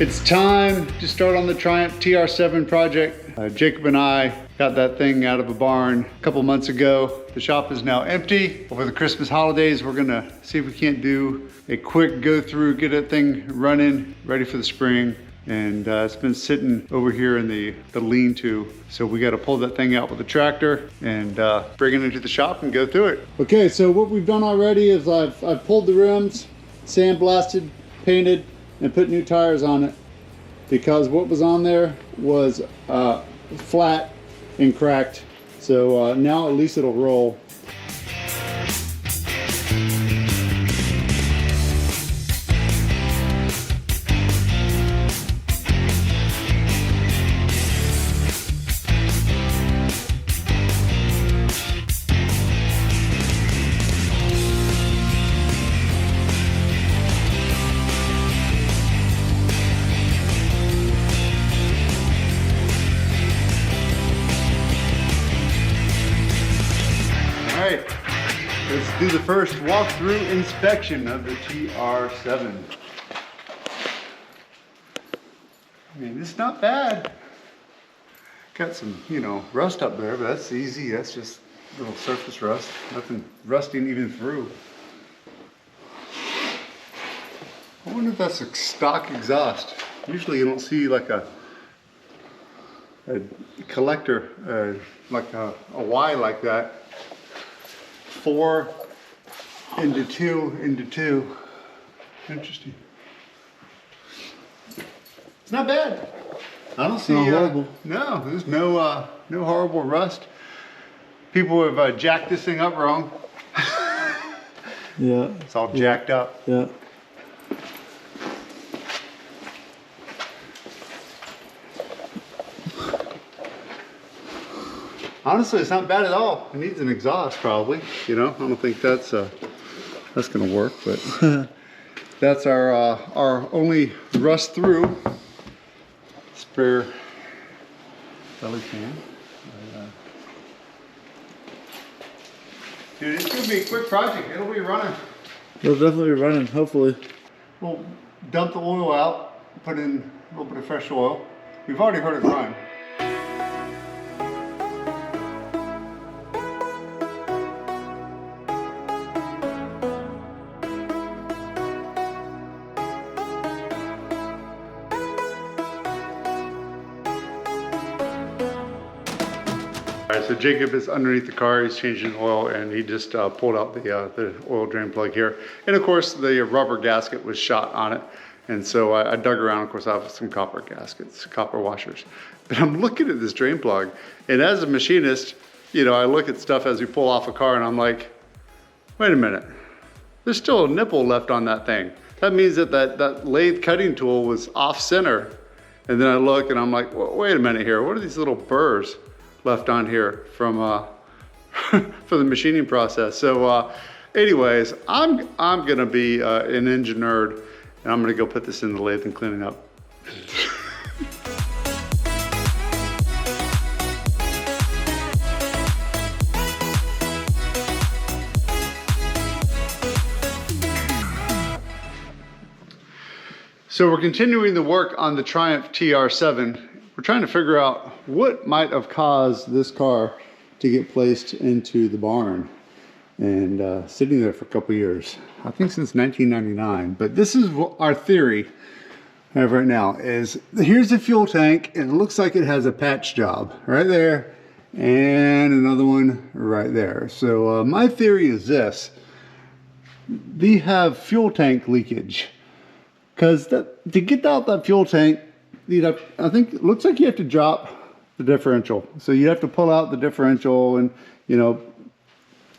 It's time to start on the Triumph TR7 project. Jacob and I got that thing out of a barn a couple months ago. The shop is now empty. Over the Christmas holidays, we're gonna see if we can't do a quick go through, get that thing running, ready for the spring. And it's been sitting over here in the lean-to. So we gotta pull that thing out with the tractor and bring it into the shop and go through it. Okay, so what we've done already is I've pulled the rims, sandblasted, painted, and put new tires on it, because what was on there was flat and cracked. So now at least it'll roll. Alright, let's do the first walkthrough inspection of the TR7. I mean, it's not bad. Got some, rust up there, but that's easy. That's just a little surface rust. Nothing rusting even through. I wonder if that's a stock exhaust. Usually you don't see like a collector, like a Y like that. 4 into 2 into 2. Interesting. It's not bad. I don't see horrible. No, there's no horrible rust. People have jacked this thing up wrong. Yeah. It's all jacked up. Yeah. Honestly, it's not bad at all. It needs an exhaust probably, I don't think that's gonna work, but that's our only rust through spare belly fan. Dude, it's gonna be a quick project. It'll be running. It'll definitely be running, hopefully. We'll dump the oil out, put in a little bit of fresh oil. We've already heard it run. Alright, so Jacob is underneath the car, he's changing oil, and he just pulled out the oil drain plug here. And of course, the rubber gasket was shot on it. And so I dug around, of course, I have some copper gaskets, copper washers. But I'm looking at this drain plug, and as a machinist, I look at stuff as we pull off a car, and I'm like, wait a minute, there's still a nipple left on that thing. That means that lathe cutting tool was off center. And then I look, and I'm like, well, wait a minute here, what are these little burrs left on here from for the machining process? So anyways, I'm gonna be an engine nerd, and I'm gonna go put this in the lathe and clean it up. So we're continuing the work on the Triumph TR7. We're trying to figure out what might have caused this car to get placed into the barn and sitting there for a couple years. I think since 1999, but this is what our theory I have right now is, here's the fuel tank, and it looks like it has a patch job right there and another one right there. So my theory is this: we have fuel tank leakage, because to get out that fuel tank, I think it looks like you have to drop the differential. So you have to pull out the differential and,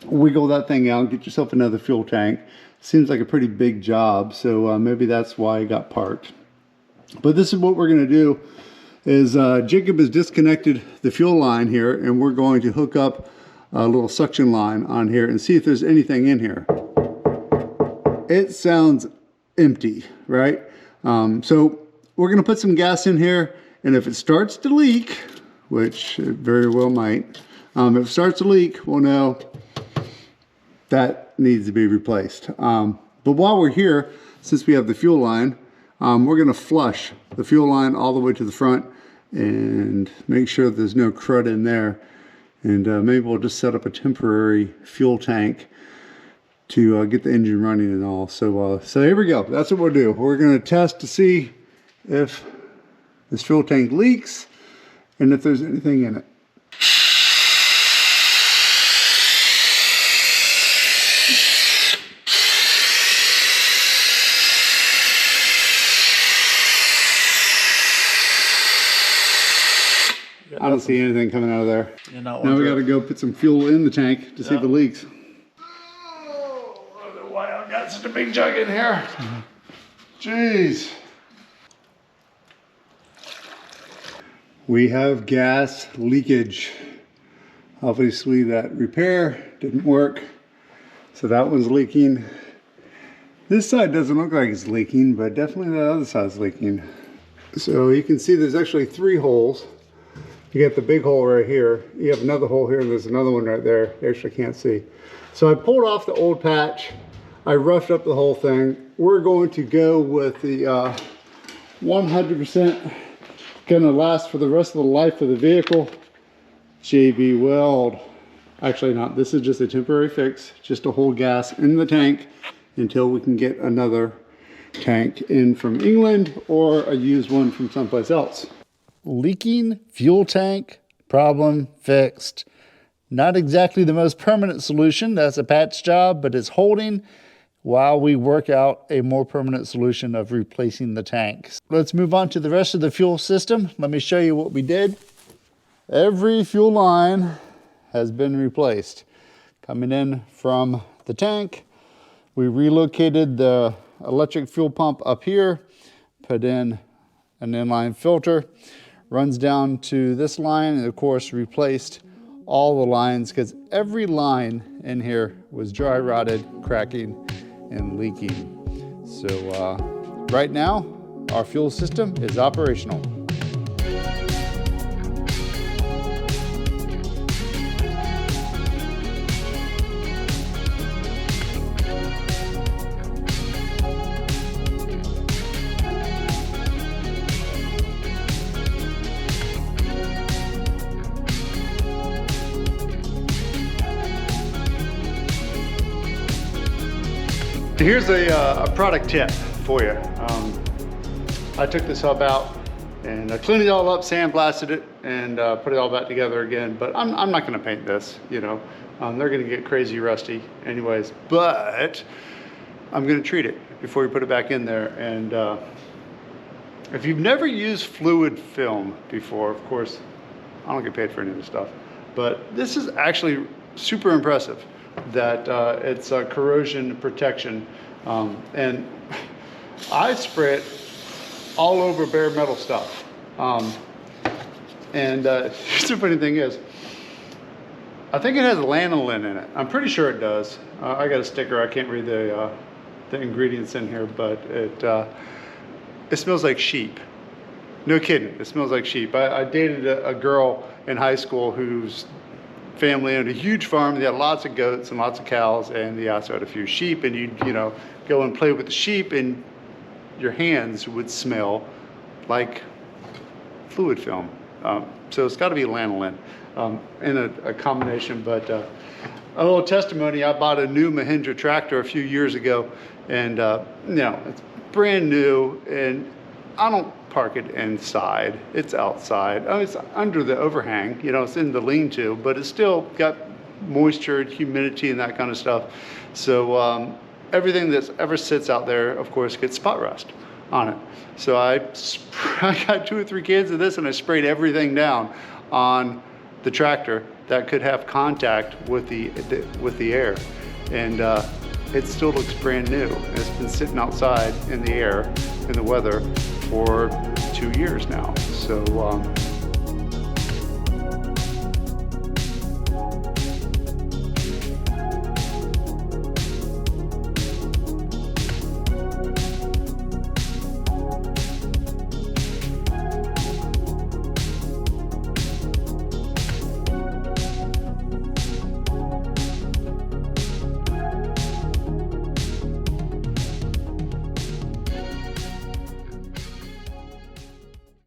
wiggle that thing out and get yourself another fuel tank. Seems like a pretty big job. So maybe that's why it got parked. But this is what we're going to do is Jacob has disconnected the fuel line here, and we're going to hook up a little suction line on here and see if there's anything in here. It sounds empty, right? So we're going to put some gas in here, and if it starts to leak, which it very well might, if it starts to leak, we'll know that needs to be replaced. But while we're here, since we have the fuel line, We're gonna flush the fuel line all the way to the front and make sure there's no crud in there. And maybe we'll just set up a temporary fuel tank to get the engine running and all. So here we go. That's what we'll do. We're gonna test to see if this fuel tank leaks and if there's anything in it. I don't see anything coming out of there. Now we got to go put some fuel in the tank to see if it leaks. Oh, I don't know why I've got such a big jug in here. Jeez. We have gas leakage. Obviously that repair didn't work. So that one's leaking. This side doesn't look like it's leaking, but definitely that other side's leaking. So you can see there's actually 3 holes. You got the big hole right here. You have another hole here, and there's another one right there. You actually can't see. So I pulled off the old patch. I roughed up the whole thing. We're going to go with the 100% gonna last for the rest of the life of the vehicle JB Weld. Actually not, this is just a temporary fix, just to hold gas in the tank until we can get another tank in from England or a used one from someplace else. Leaking fuel tank, problem fixed. Not exactly the most permanent solution, that's a patch job, but it's holding while we work out a more permanent solution of replacing the tanks. Let's move on to the rest of the fuel system. Let me show you what we did. Every fuel line has been replaced. Coming in from the tank, we relocated the electric fuel pump up here, put in an inline filter, runs down to this line, and of course replaced all the lines because every line in here was dry rotted, cracking, and leaking. So right now, our fuel system is operational. Here's a product tip for you. I took this hub out and I cleaned it all up, sandblasted it, and put it all back together again. But I'm not gonna paint this, you know. They're gonna get crazy rusty anyways, but I'm gonna treat it before we put it back in there. And if you've never used fluid film before, of course, I don't get paid for any of this stuff, but this is actually super impressive that it's corrosion protection. And I spray it all over bare metal stuff. Here's the funny thing is, I think it has lanolin in it. I'm pretty sure it does. I got a sticker, I can't read the ingredients in here, but it smells like sheep. No kidding, it smells like sheep. I dated a girl in high school whose family owned a huge farm. They had lots of goats and lots of cows, and they also had a few sheep, and you'd, you know, go and play with the sheep, and your hands would smell like fluid film. So it's got to be lanolin in a combination. But a little testimony, I bought a new Mahindra tractor a few years ago, and you know, it's brand new, and I don't park it inside, it's outside. Oh, it's under the overhang, you know, it's in the lean-to, but it's still got moisture, humidity, and that kind of stuff. So everything that ever sits out there, of course, gets spot rust on it. So I got 2 or 3 cans of this, and I sprayed everything down on the tractor that could have contact with the air, and it still looks brand new. It's been sitting outside in the air, in the weather, for 2 years now. So